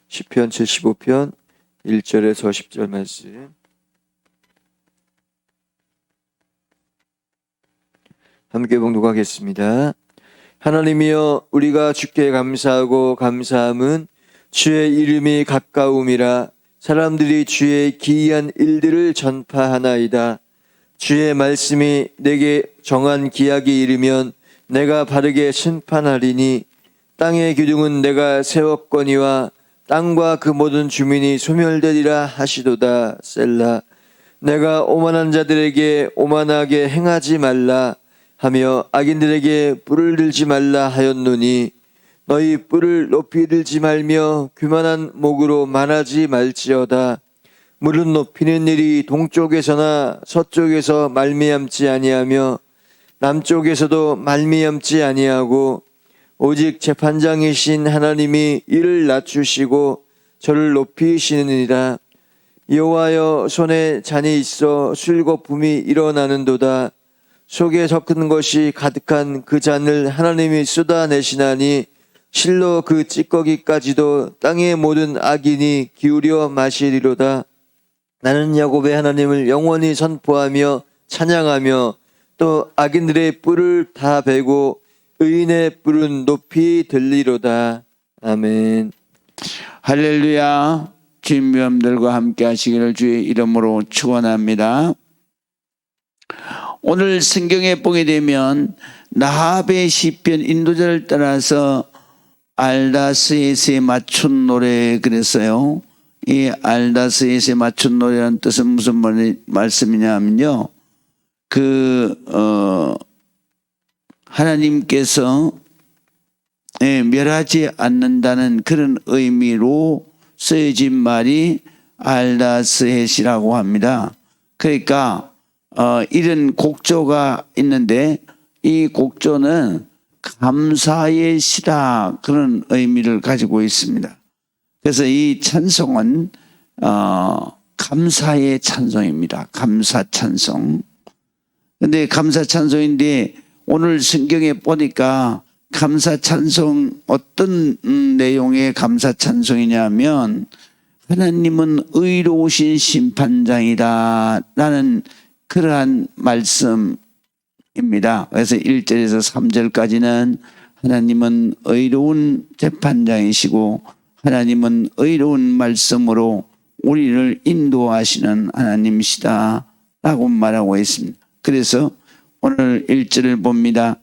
시편 75편 1절에서 10절 말씀 함께 봉독하겠습니다. 하나님이여, 우리가 주께 감사하고 감사함은 주의 이름이 가까움이라. 사람들이 주의 기이한 일들을 전파하나이다. 주의 말씀이 내게 정한 기약이 이르면 내가 바르게 심판하리니, 땅의 기둥은 내가 세웠거니와 땅과 그 모든 주민이 소멸되리라 하시도다. 셀라. 내가 오만한 자들에게 오만하게 행하지 말라 하며 악인들에게 뿔을 들지 말라 하였노니, 너희 뿔을 높이 들지 말며 교만한 목으로 말하지 말지어다. 무릇 높이는 일이 동쪽에서나 서쪽에서 말미암지 아니하며 남쪽에서도 말미암지 아니하고, 오직 재판장이신 하나님이 이를 낮추시고 저를 높이시느니라. 여호와여, 손에 잔이 있어 술거품이 일어나는도다. 속에 섞은 것이 가득한 그 잔을 하나님이 쏟아내시나니, 실로 그 찌꺼기까지도 땅의 모든 악인이 기울여 마시리로다. 나는 야곱의 하나님을 영원히 선포하며 찬양하며, 또 악인들의 뿔을 다 베고 의인의 뿔은 높이 들리로다. 아멘. 할렐루야. 주님들과 함께 하시기를 주의 이름으로 축원합니다. 오늘 성경에 보게 되면 라합의 시편 인도자를 따라서 알다스에스에 맞춘 노래 그랬어요. 이 알다스에스에 맞춘 노래라는 뜻은 무슨 말씀이냐면요, 하나님께서 멸하지 않는다는 그런 의미로 쓰여진 말이 알다스헷이라고 합니다. 그러니까 이런 곡조가 있는데, 이 곡조는 감사의 시다, 그런 의미를 가지고 있습니다. 그래서 이 찬송은 감사의 찬송입니다. 감사 찬송. 근데 감사 찬송인데, 오늘 성경에 보니까 감사 찬송, 어떤 내용의 감사 찬송이냐면, 하나님은 의로우신 심판장이다 라는 그러한 말씀입니다. 그래서 1절에서 3절까지는 하나님은 의로운 재판장이시고, 하나님은 의로운 말씀으로 우리를 인도하시는 하나님이시다 라고 말하고 있습니다. 그래서 오늘 1절을 봅니다.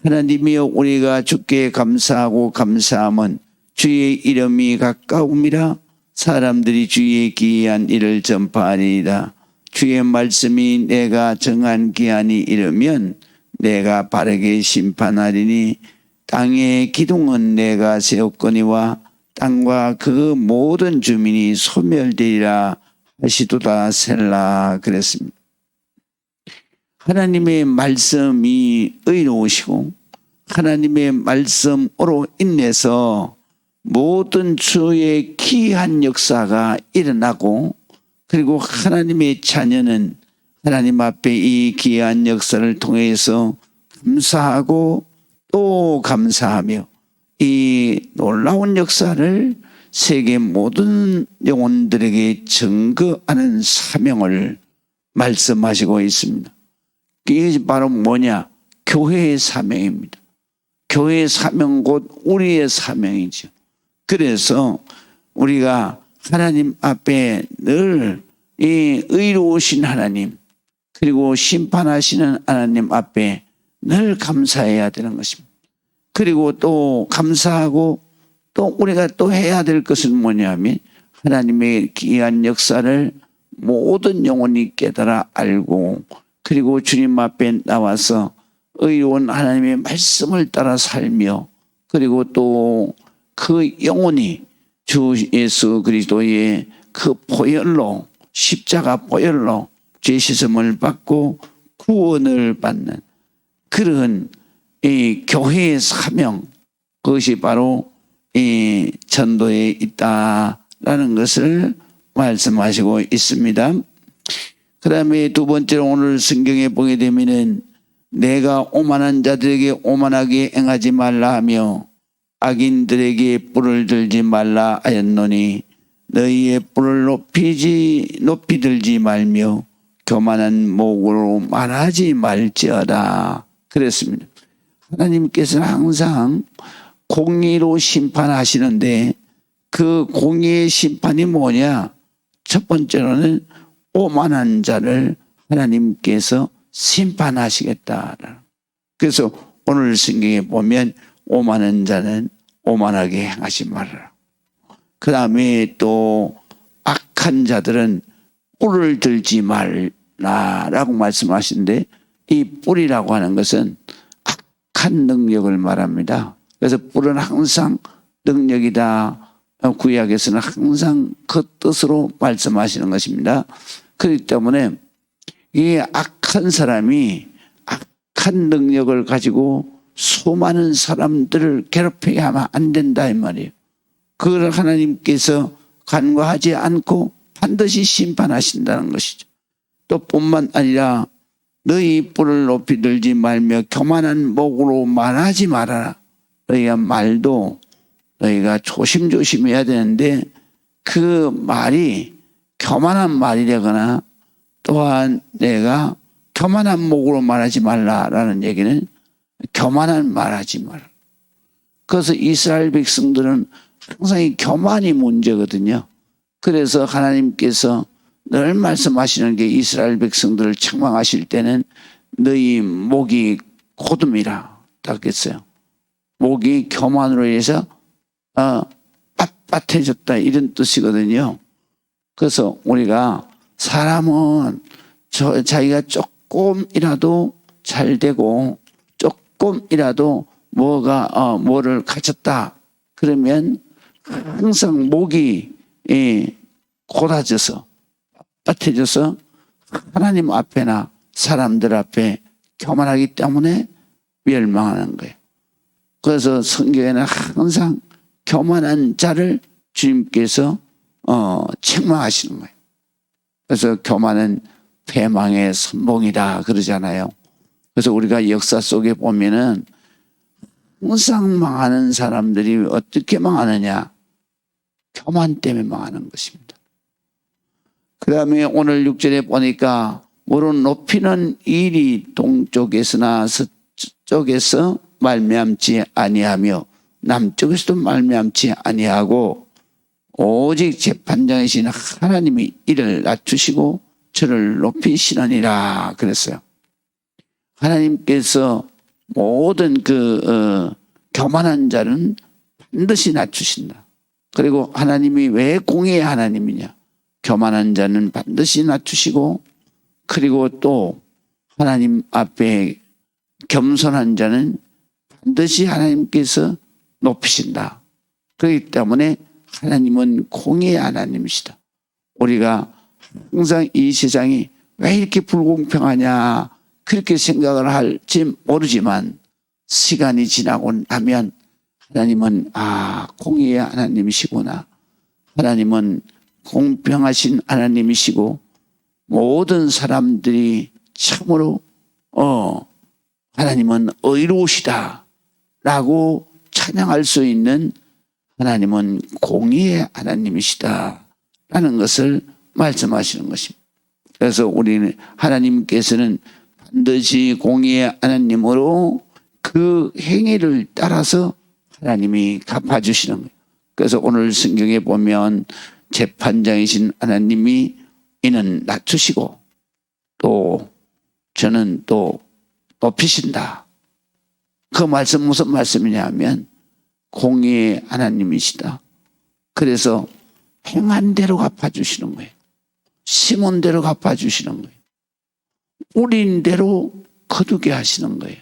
하나님이여, 우리가 주께 감사하고 감사함은 주의 이름이 가까움이라. 사람들이 주의 기이한 일을 전파하리이다. 주의 말씀이 내가 정한 기한이 이르면 내가 바르게 심판하리니, 땅의 기둥은 내가 세웠거니와 땅과 그 모든 주민이 소멸되리라 하시도다. 셀라. 그랬습니다. 하나님의 말씀이 의로우시고, 하나님의 말씀으로 인해서 모든 주의 기이한 역사가 일어나고, 그리고 하나님의 자녀는 하나님 앞에 이 기이한 역사를 통해서 감사하고 또 감사하며, 이 놀라운 역사를 세계 모든 영혼들에게 증거하는 사명을 말씀하시고 있습니다. 이게 바로 뭐냐? 교회의 사명입니다. 교회의 사명, 곧 우리의 사명이죠. 그래서 우리가 하나님 앞에 늘 이 의로우신 하나님, 그리고 심판하시는 하나님 앞에 늘 감사해야 되는 것입니다. 그리고 또 감사하고, 또 우리가 또 해야 될 것은 뭐냐면, 하나님의 기이한 역사를 모든 영혼이 깨달아 알고, 그리고 주님 앞에 나와서 의로운 하나님의 말씀을 따라 살며, 그리고 또 그 영혼이 주 예수 그리스도의 그 보혈로, 십자가 보혈로 죄 씻음을 받고 구원을 받는 그런 이 교회의 사명, 그것이 바로 이 전도에 있다라는 것을 말씀하시고 있습니다. 그 다음에 두 번째로 오늘 성경에 보게 되면은, 내가 오만한 자들에게 오만하게 행하지 말라 하며 악인들에게 뿔을 들지 말라 하였노니 너희의 뿔을 높이 들지 말며 교만한 목으로 말하지 말지어다. 그랬습니다. 하나님께서는 항상 공의로 심판하시는데 그 공의의 심판이 뭐냐? 첫 번째로는 오만한 자를 하나님께서 심판하시겠다. 그래서 오늘 성경에 보면 오만한 자는 오만하게 행하지 말아라. 그 다음에 또 악한 자들은 뿔을 들지 말라라고 말씀하시는데 이 뿔이라고 하는 것은 악한 능력을 말합니다. 그래서 뿔은 항상 능력이다. 구약에서는 항상 그 뜻으로 말씀하시는 것입니다. 그렇기 때문에 이 악한 사람이 악한 능력을 가지고 수많은 사람들을 괴롭히게 하면 안 된다 이 말이에요. 그걸 하나님께서 간과하지 않고 반드시 심판하신다는 것이죠. 또 뿐만 아니라 너희 뿔을 높이 들지 말며 교만한 목으로 말하지 말아라. 너희가 말도 너희가 조심조심해야 되는데 그 말이 교만한 말이 되거나 또한 내가 교만한 목으로 말하지 말라라는 얘기는 교만한 말하지 마라. 그래서 이스라엘 백성들은 항상 이 교만이 문제거든요. 그래서 하나님께서 늘 말씀하시는 게 이스라엘 백성들을 책망하실 때는 너희 목이 고둠이라 딱 했어요. 목이 교만으로 인해서 빳빳해졌다 이런 뜻이거든요. 그래서 우리가 사람은 자기가 조금이라도 잘 되고 조금이라도 뭐를 가졌다 그러면 항상 목이 곧아져서 빳빳해져서 하나님 앞에나 사람들 앞에 교만하기 때문에 멸망하는 거예요. 그래서 성경에는 항상 교만한 자를 주님께서 책망하시는 거예요. 그래서 교만은 패망의 선봉이다 그러잖아요. 그래서 우리가 역사 속에 보면은 항상 망하는 사람들이 어떻게 망하느냐? 교만 때문에 망하는 것입니다. 그 다음에 오늘 6절에 보니까 물은 높이는 일이 동쪽에서나 서쪽에서 말미암지 아니하며 남쪽에서도 말미암지 아니하고 오직 재판장이신 하나님이 이를 낮추시고 저를 높이시느니라 그랬어요. 하나님께서 모든 교만한 자는 반드시 낮추신다. 그리고 하나님이 왜 공의의 하나님이냐? 교만한 자는 반드시 낮추시고 그리고 또 하나님 앞에 겸손한 자는 반드시 하나님께서 높이신다. 그렇기 때문에 하나님은 공의의 하나님이시다. 우리가 항상 이 세상이 왜 이렇게 불공평하냐 그렇게 생각을 할지 모르지만 시간이 지나고 나면 하나님은 공의의 하나님이시구나. 하나님은 공평하신 하나님이시고 모든 사람들이 참으로 하나님은 의로우시다 라고 찬양할 수 있는 하나님은 공의의 하나님이시다 라는 것을 말씀하시는 것입니다. 그래서 우리는 하나님께서는 반드시 공의의 하나님으로 그 행위를 따라서 하나님이 갚아주시는 거예요. 그래서 오늘 성경에 보면 재판장이신 하나님이 이는 낮추시고 또 저는 또 높이신다. 그 말씀 무슨 말씀이냐 하면 공의의 하나님이시다. 그래서 행한 대로 갚아주시는 거예요. 심은 대로 갚아주시는 거예요. 우린 대로 거두게 하시는 거예요.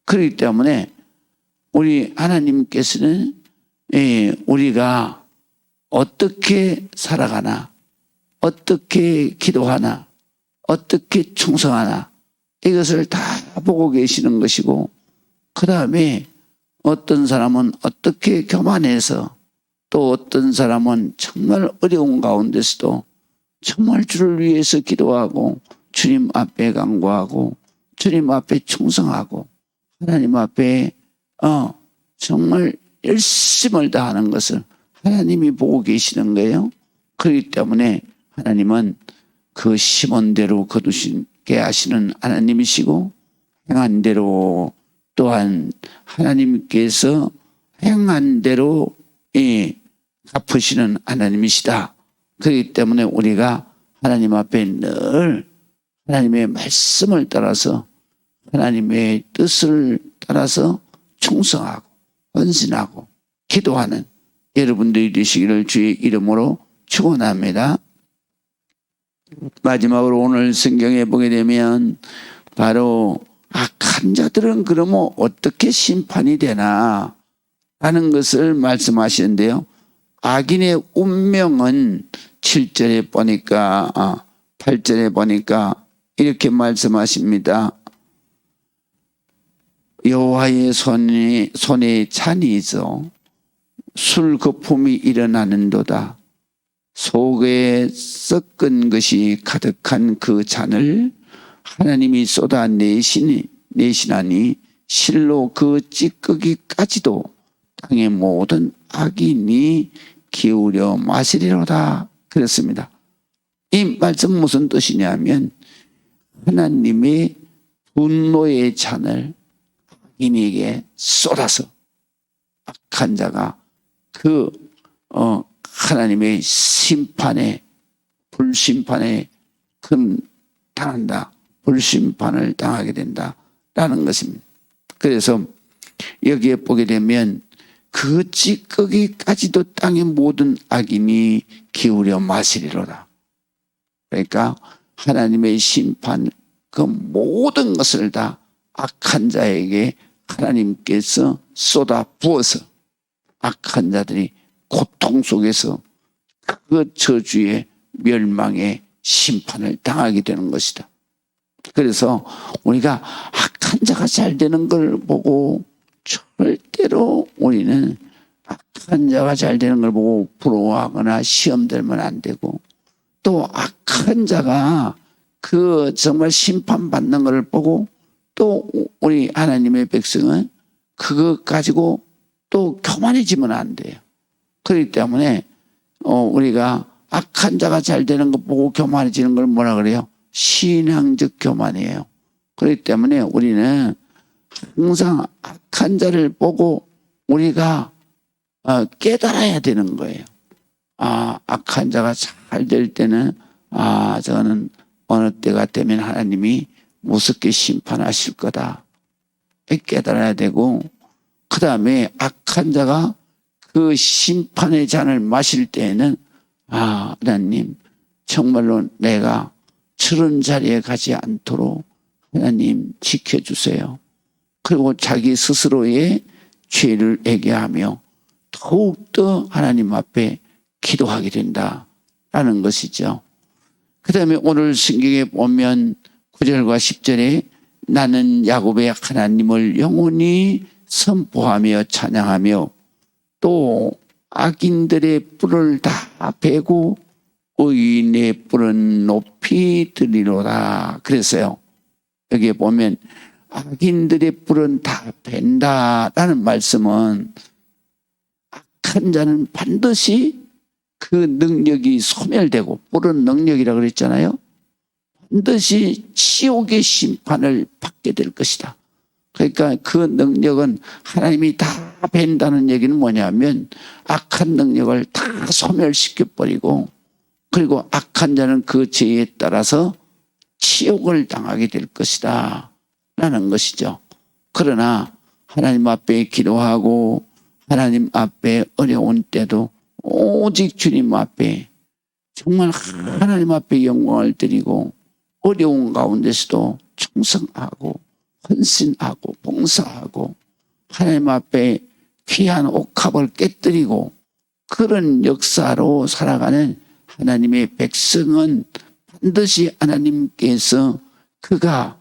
그렇기 때문에 우리 하나님께서는 우리가 어떻게 살아가나 어떻게 기도하나 어떻게 충성하나 이것을 다 보고 계시는 것이고 그 다음에 어떤 사람은 어떻게 교만해서 또 어떤 사람은 정말 어려운 가운데서도 정말 주를 위해서 기도하고 주님 앞에 간구하고 주님 앞에 충성하고 하나님 앞에 정말 열심을 다하는 것을 하나님이 보고 계시는 거예요. 그렇기 때문에 하나님은 그 심은 대로 거두시게 하시는 하나님이시고 행한 대로 또한 하나님께서 행한 대로 갚으시는 하나님이시다. 그렇기 때문에 우리가 하나님 앞에 늘 하나님의 말씀을 따라서 하나님의 뜻을 따라서 충성하고 헌신하고 기도하는 여러분들이 되시기를 주의 이름으로 축원합니다. 마지막으로 오늘 성경에 보게 되면 바로 악한 자들은 그러면 어떻게 심판이 되나 하는 것을 말씀하시는데요. 악인의 운명은 7절에 보니까 8절에 보니까 이렇게 말씀하십니다. 여호와의 손에 잔이 있어 술 거품이 일어나는도다. 속에 섞은 것이 가득한 그 잔을 하나님이 쏟아 내시나니 실로 그 찌꺼기까지도 땅의 모든 악인이 기울여 마시리로다. 그랬습니다. 이 말씀 무슨 뜻이냐면 하나님의 분노의 잔을 악인에게 쏟아서 악한 자가 그 하나님의 심판에 불심판에 당한다. 불심판을 당하게 된다라는 것입니다. 그래서 여기에 보게 되면 그 찌꺼기까지도 땅의 모든 악인이 기울여 마시리로다. 그러니까 하나님의 심판 그 모든 것을 다 악한 자에게 하나님께서 쏟아 부어서 악한 자들이 고통 속에서 그 저주의 멸망의 심판을 당하게 되는 것이다. 그래서 우리가 악한 자가 잘 되는 걸 보고 절대로 우리는 악한 자가 잘 되는 걸 보고 부러워하거나 시험들면 안 되고, 또 악한 자가 그 정말 심판받는 걸 보고 또 우리 하나님의 백성은 그거 가지고 또 교만해지면 안 돼요. 그렇기 때문에 우리가 악한 자가 잘 되는 거 보고 교만해지는 걸 뭐라 그래요? 신앙적 교만이에요. 그렇기 때문에 우리는 항상 악한 자를 보고 우리가 깨달아야 되는 거예요. 악한 자가 잘 될 때는 저는 어느 때가 되면 하나님이 무섭게 심판하실 거다. 깨달아야 되고, 그 다음에 악한 자가 그 심판의 잔을 마실 때에는 하나님 정말로 내가 저런 자리에 가지 않도록 하나님 지켜주세요. 그리고 자기 스스로의 죄를 회개하며 더욱더 하나님 앞에 기도하게 된다라는 것이죠. 그 다음에 오늘 성경에 보면 9절과 10절에 나는 야곱의 하나님을 영원히 선포하며 찬양하며 또 악인들의 뿔을 다 베고 의인의 뿔은 높이 들이로다. 그랬어요. 여기에 보면 악인들의 뿔은 다 벤다라는 말씀은 악한 자는 반드시 그 능력이 소멸되고, 뿔은 능력이라고 그랬잖아요. 반드시 지옥의 심판을 받게 될 것이다. 그러니까 그 능력은 하나님이 다 벤다는 얘기는 뭐냐면 악한 능력을 다 소멸시켜버리고, 그리고 악한 자는 그 죄에 따라서 지옥을 당하게 될 것이다 라는 것이죠. 그러나 하나님 앞에 기도하고 하나님 앞에 어려운 때도 오직 주님 앞에 정말 하나님 앞에 영광을 드리고 어려운 가운데서도 충성하고 헌신하고 봉사하고 하나님 앞에 귀한 옥합을 깨뜨리고 그런 역사로 살아가는 하나님의 백성은 반드시 하나님께서 그가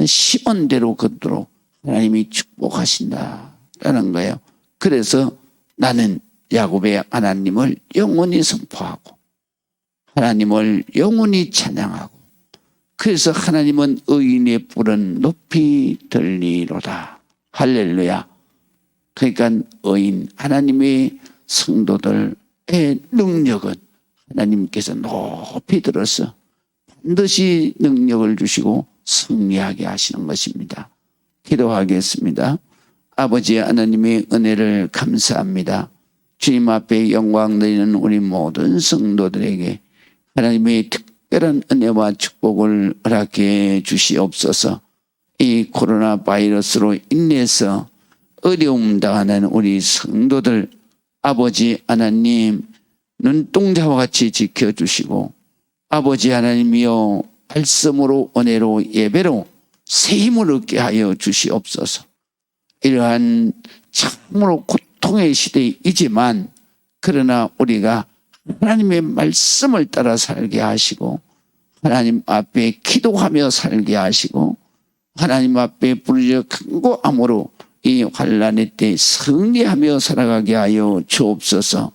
심은 대로 걷도록 하나님이 축복하신다라는 거예요. 그래서 나는 야곱의 하나님을 영원히 선포하고 하나님을 영원히 찬양하고, 그래서 하나님은 의인의 뿔은 높이 들리로다. 할렐루야. 그러니까 의인 하나님의 성도들의 능력은 하나님께서 높이 들어서 반드시 능력을 주시고 승리하게 하시는 것입니다. 기도하겠습니다. 아버지 하나님의 은혜를 감사합니다. 주님 앞에 영광 드리는 우리 모든 성도들에게 하나님의 특별한 은혜와 축복을 허락해 주시옵소서. 이 코로나 바이러스로 인해서 어려움 당하는 우리 성도들 아버지 하나님 눈동자와 같이 지켜주시고 아버지 하나님이여 말씀으로 은혜로 예배로 새 힘을 얻게 하여 주시옵소서. 이러한 참으로 고통의 시대이지만 그러나 우리가 하나님의 말씀을 따라 살게 하시고 하나님 앞에 기도하며 살게 하시고 하나님 앞에 부르짖어 간구함으로 이 환난의 때 승리하며 살아가게 하여 주옵소서.